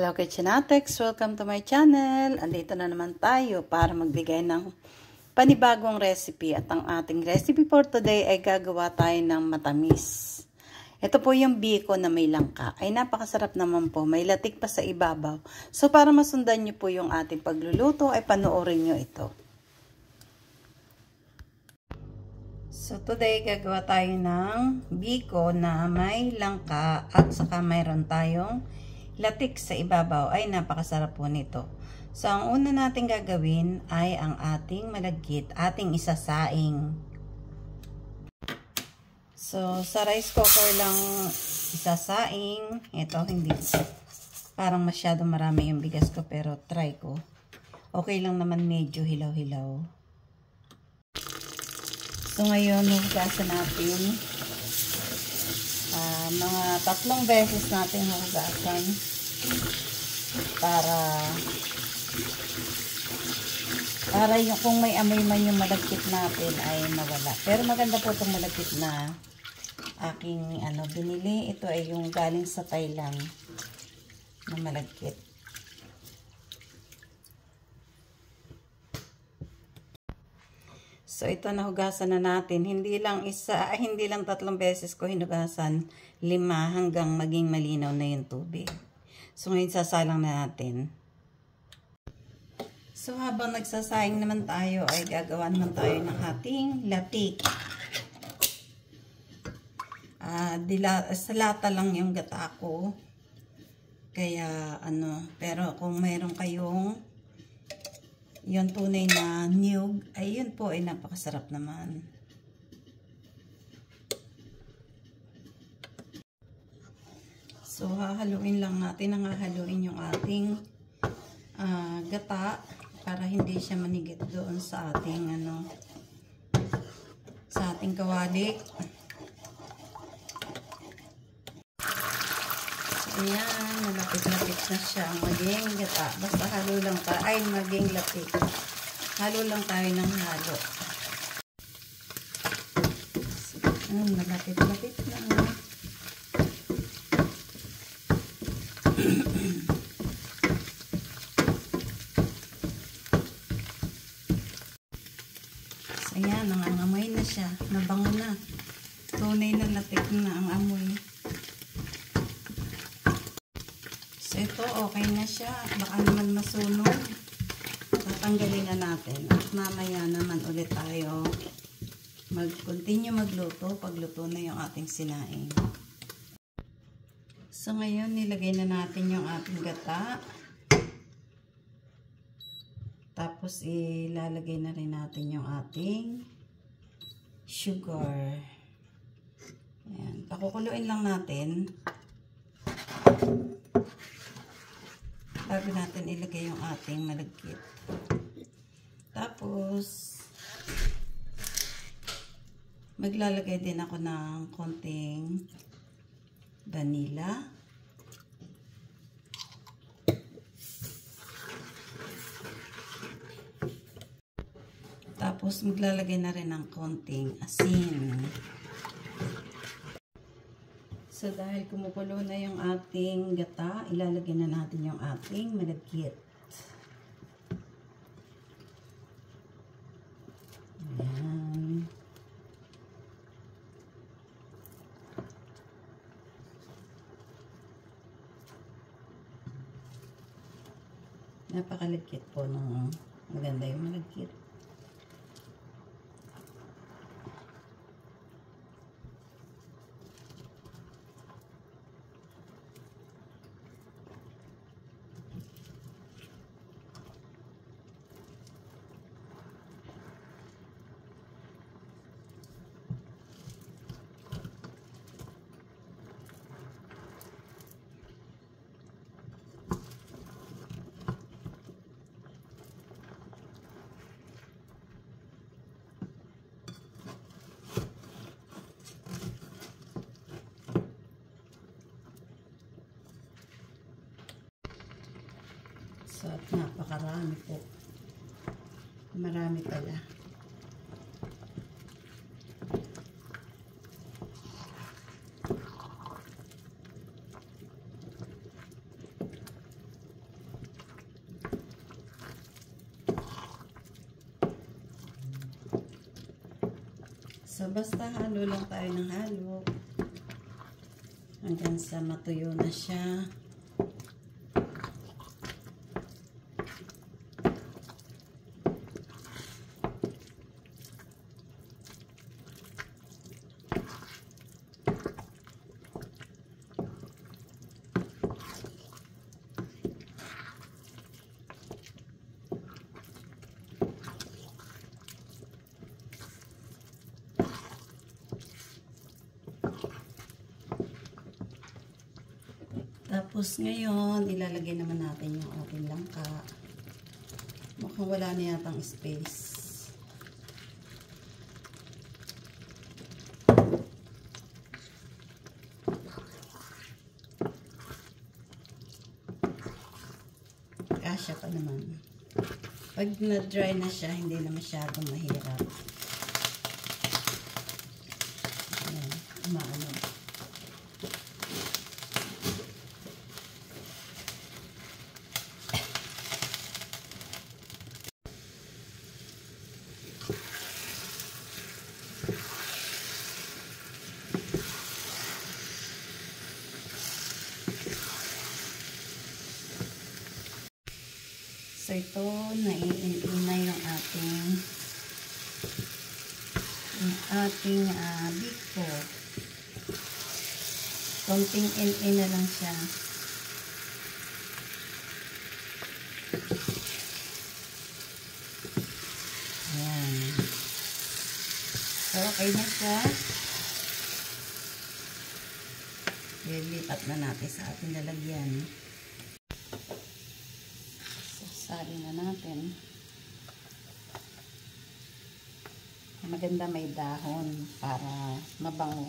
Hello Kitchenatex! Welcome to my channel! Andito na naman tayo para magbigay ng panibagong recipe. At ang ating recipe for today ay gagawa tayo ng matamis. Ito po yung biko na may langka. Ay napakasarap naman po. May latik pa sa ibabaw. So para masundan nyo po yung ating pagluluto ay panoorin nyo ito. So today gagawa tayo ng biko na may langka at saka mayroon tayong latik sa ibabaw. Ay napakasarap po nito. So ang una natin gagawin ay ang ating malagkit, ating isasaing. So sa rice cooker lang isasaing. Ito hindi parang masyado marami yung bigas ko pero try ko. Okay lang naman, medyo hilaw-hilaw. So ngayon hugasan natin. Mga 3 beses natin hugasan para yung kung may amoy man yung malagkit natin ay mawala. Pero maganda po itong malagkit na aking binili. Ito ay yung galing sa Thailand na malagkit. So ito nahugasan na natin. Hindi lang 3 beses ko hinugasan, 5 hanggang maging malinaw na yung tubig. So ngayon sasalang na natin. So habang nagsasaing naman tayo ay gagawa naman tayo ng ating latik. Sa lata lang yung gata ko. Kaya pero kung mayroon kayong yung tunay na niyog, ay yun po ay napakasarap naman. So hahaluin lang natin, hahaluin yung ating gata para hindi siya manigit doon sa ating sa ating kawali. Ayan, malapit-lapit na siya maging gata. Basta halo lang tayo, ay maging lapit. Halo lang tayo ng halo. Malapit-lapit na. So, ayan, nangangamoy na siya. Nabango na. Tunay na lapit na ang amoy. So, ito, okay na siya. Baka naman masunog. Tatanggalin na natin. At mamaya naman ulit tayo mag-continue magluto. Pagluto na yung ating sinaing. So, ngayon, nilagay na natin yung ating gata. Tapos, ilalagay na rin natin yung ating sugar. Ayan. Pakukuluin lang natin. Bago natin ilagay yung ating malagkit. Tapos, maglalagay din ako ng konting vanilla. Tapos, maglalagay na rin ng konting asin. So, dahil kumukulo na yung ating gata, ilalagay na natin yung ating malagkit. Ayan. Napakalagkit po ng maganda yung malagkit. So, at napakarami po. Marami pala. So, basta halo lang tayo ng halo. Hanggang sa matuyo na siya. Tapos ngayon, ilalagay naman natin yung ating langka. Mukhang wala na yatang space. Kasya pa naman. Pag na-dry na siya, hindi na masyadong mahirap. Ayan, umaano. So, ito, naiintin na yung ating biko. Konting in na lang siya. Ayan. So, okay na siya. Lilipat na natin sa ating lalagyan. Sali na natin. Maganda may dahon para mabango.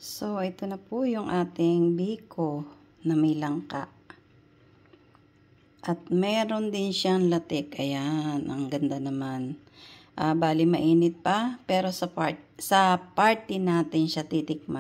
So, ito na po yung ating biko na may langka. At meron din siyang latik. Ayan, ang ganda naman. Bali mainit pa, pero sa party natin siya titikman.